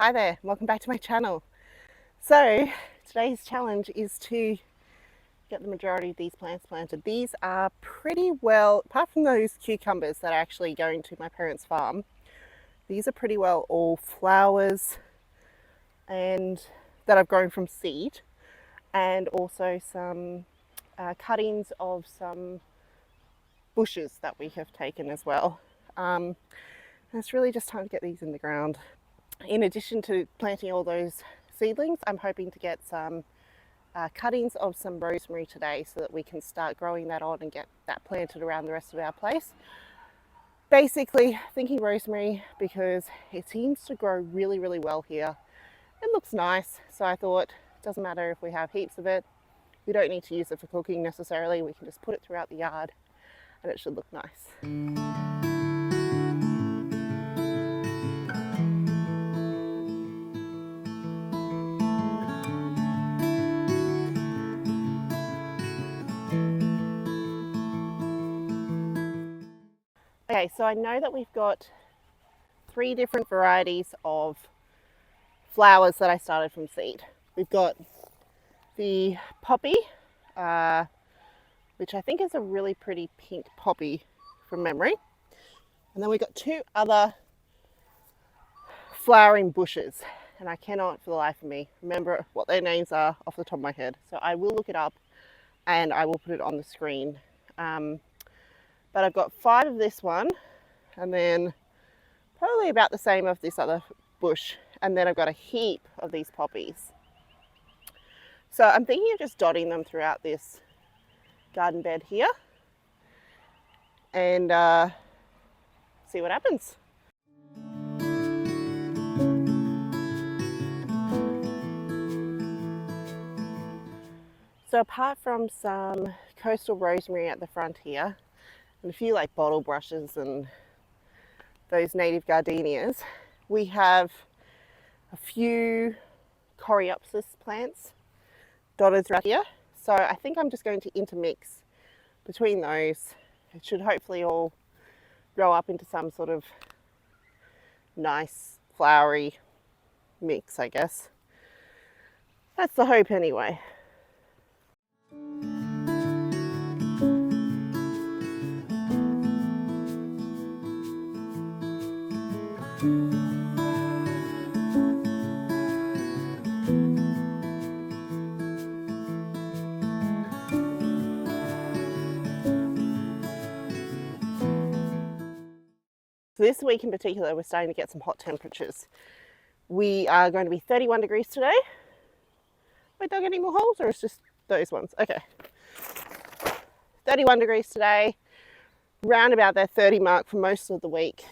Hi there, welcome back to my channel. So today's challenge is to get the majority of these plants planted. These are pretty well, apart from those cucumbers that are actually going to my parents' farm, these are pretty well all flowers and that I've grown from seed, and also some cuttings of some bushes that we have taken as well. And it's really just time to get these in the ground. In addition to planting all those seedlings, I'm hoping to get some cuttings of some rosemary today so that we can start growing that on and get that planted around the rest of our place. Basically thinking rosemary because it seems to grow really well here. It looks nice, so I thought it doesn't matter if we have heaps of it. We don't need to use it for cooking necessarily. We can just put it throughout the yard and it should look nice. Okay, so I know that we've got 3 different varieties of flowers that I started from seed. We've got the poppy, which I think is a really pretty pink poppy from memory. And then we've got 2 other flowering bushes, and I cannot for the life of me remember what their names are off the top of my head. So I will look it up and I will put it on the screen. But I've got 5 of this one, and then probably about the same of this other bush, and then I've got a heap of these poppies. So I'm thinking of just dotting them throughout this garden bed here and see what happens. So apart from some coastal rosemary at the front here and a few like bottle brushes and those native gardenias, we have a few coreopsis plants dotted throughout here. So I think I'm just going to intermix between those. It should hopefully all grow up into some sort of nice flowery mix, I guess. That's the hope anyway. This week in particular, we're starting to get some hot temperatures. We are going to be 31 degrees today. Have I dug any more holes, or it's just those ones? Okay. 31 degrees today, round about that 30 mark for most of the week.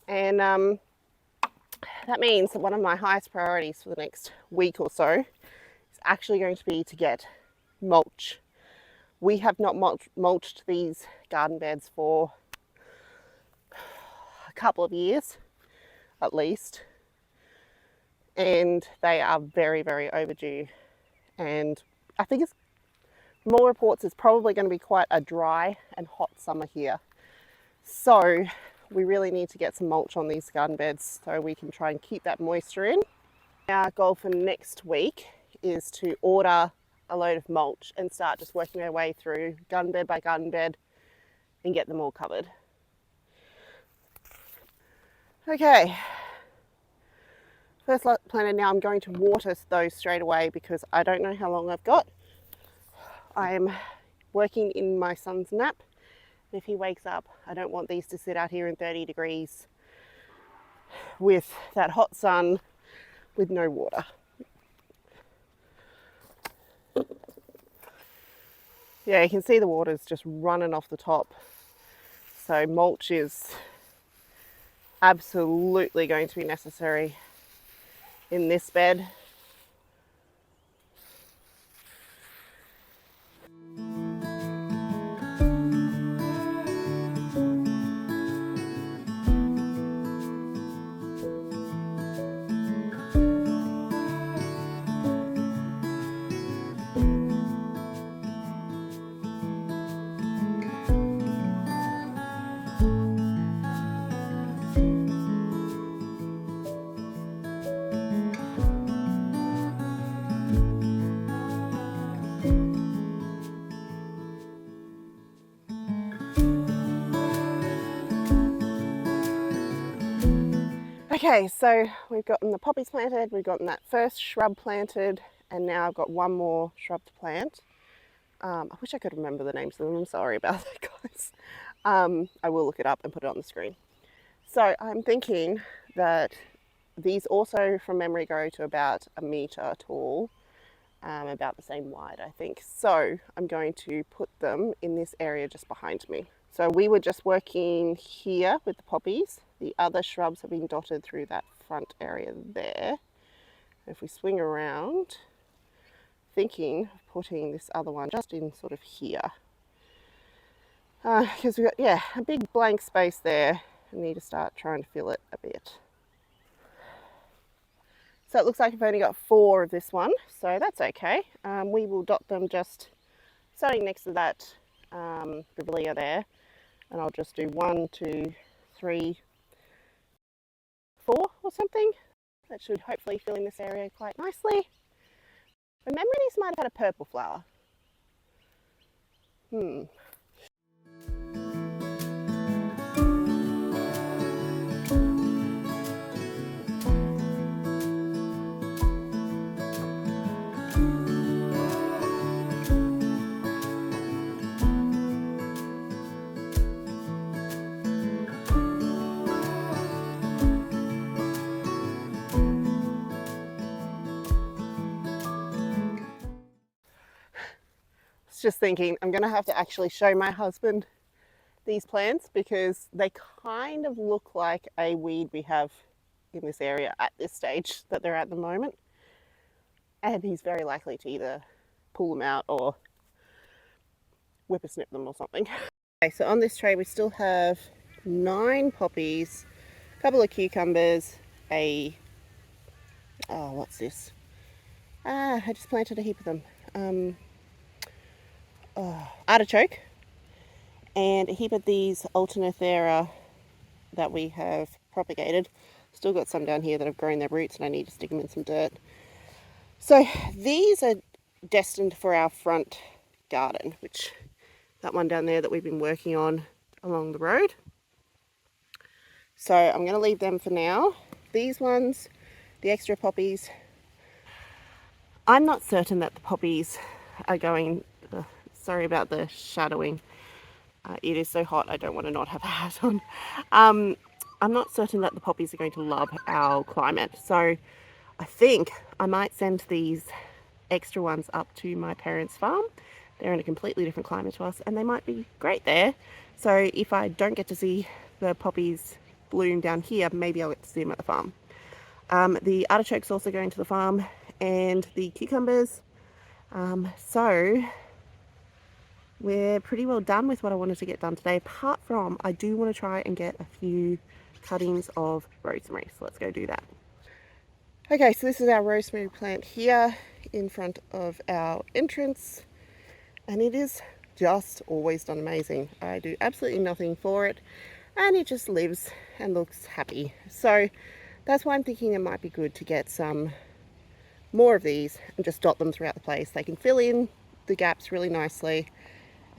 And that means that one of my highest priorities for the next week or so is actually going to be to get mulch. We have not mulched these garden beds for a couple of years at least, and they are very overdue. And I think it's more reports it's probably going to be quite a dry and hot summer here, so we really need to get some mulch on these garden beds so we can try and keep that moisture in. Our goal for next week is to order a load of mulch and start just working our way through garden bed by garden bed and get them all covered. Okay, first lot planted. Now I'm going to water those straight away because I don't know how long I've got. I'm working in my son's nap. If he wakes up, I don't want these to sit out here in 30 degrees with that hot sun with no water. Yeah, you can see the water's just running off the top. So mulch is absolutely going to be necessary in this bed. Okay, so we've gotten the poppies planted, we've gotten that first shrub planted, and now I've got one more shrub to plant. I wish I could remember the names of them. I'm sorry about that, guys. I will look it up and put it on the screen. So I'm thinking that these also from memory go to about 1 metre tall, about the same wide, I think. So I'm going to put them in this area just behind me. So we were just working here with the poppies. The other shrubs have been dotted through that front area there. If we swing around, thinking of putting this other one just in sort of here. Because we've got, a big blank space there. I need to start trying to fill it a bit. So it looks like I've only got 4 of this one, so that's okay. We will dot them just starting next to that Grevillea there, and I'll just do 1, 2, 3, 4 or something. That should hopefully fill in this area quite nicely. Remember, these might have had a purple flower. Just thinking I'm going to have to actually show my husband these plants because they kind of look like a weed we have in this area at this stage that they're at the moment, and he's very likely to either pull them out or whippersnip them or something. Okay, so on this tray we still have 9 poppies, a couple of cucumbers, what's this? I just planted a heap of them. Artichoke, and a heap of these Alternathera that we have propagated. Still got some down here that have grown their roots and I need to stick them in some dirt. So these are destined for our front garden, which that one down there that we've been working on along the road. So I'm going to leave them for now. These ones, the extra poppies, I'm not certain that the poppies are going... sorry about the shadowing. It is so hot, I don't want to not have a hat on. I'm not certain that the poppies are going to love our climate. So I think I might send these extra ones up to my parents' farm. They're in a completely different climate to us and they might be great there. So if I don't get to see the poppies bloom down here, maybe I'll get to see them at the farm. The artichoke's also going to the farm, and the cucumbers. So we're pretty well done with what I wanted to get done today, apart from I do want to try and get a few cuttings of rosemary. So let's go do that. Okay, so this is our rosemary plant here in front of our entrance, and it is just always done amazing. I do absolutely nothing for it and it just lives and looks happy. So that's why I'm thinking it might be good to get some more of these and just dot them throughout the place. They can fill in the gaps really nicely,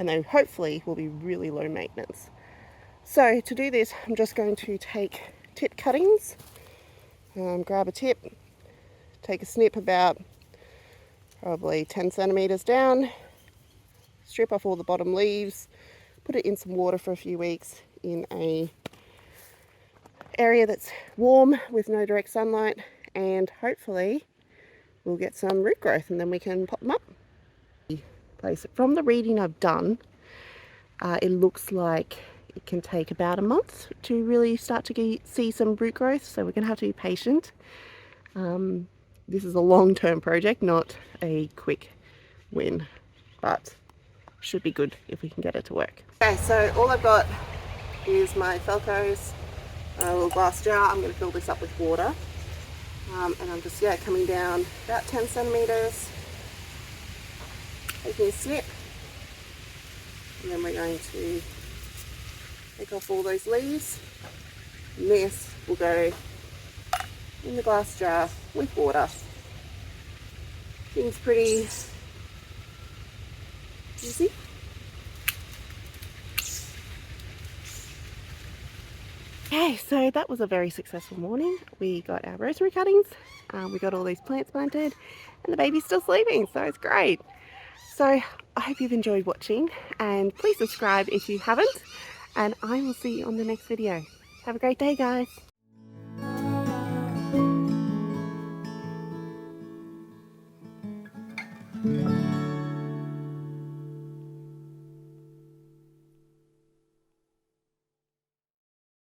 and they hopefully will be really low maintenance. So to do this, I'm just going to take tip cuttings, grab a tip, take a snip about probably 10 centimeters down, strip off all the bottom leaves, put it in some water for a few weeks in a area that's warm with no direct sunlight, and hopefully we'll get some root growth and then we can pop them up. From the reading I've done, it looks like it can take about a month to really start to see some root growth, so we're going to have to be patient. This is a long-term project, not a quick win, but should be good if we can get it to work. Okay, so all I've got is my Felco's little glass jar. I'm going to fill this up with water, and I'm just coming down about 10 centimeters, taking a snip, and then we're going to take off all those leaves, and this will go in the glass jar with water. Seems pretty easy. Okay, so that was a very successful morning. We got our rosemary cuttings, we got all these plants planted, and the baby's still sleeping, so it's great. So I hope you've enjoyed watching, and please subscribe if you haven't, and I will see you on the next video. Have a great day, guys.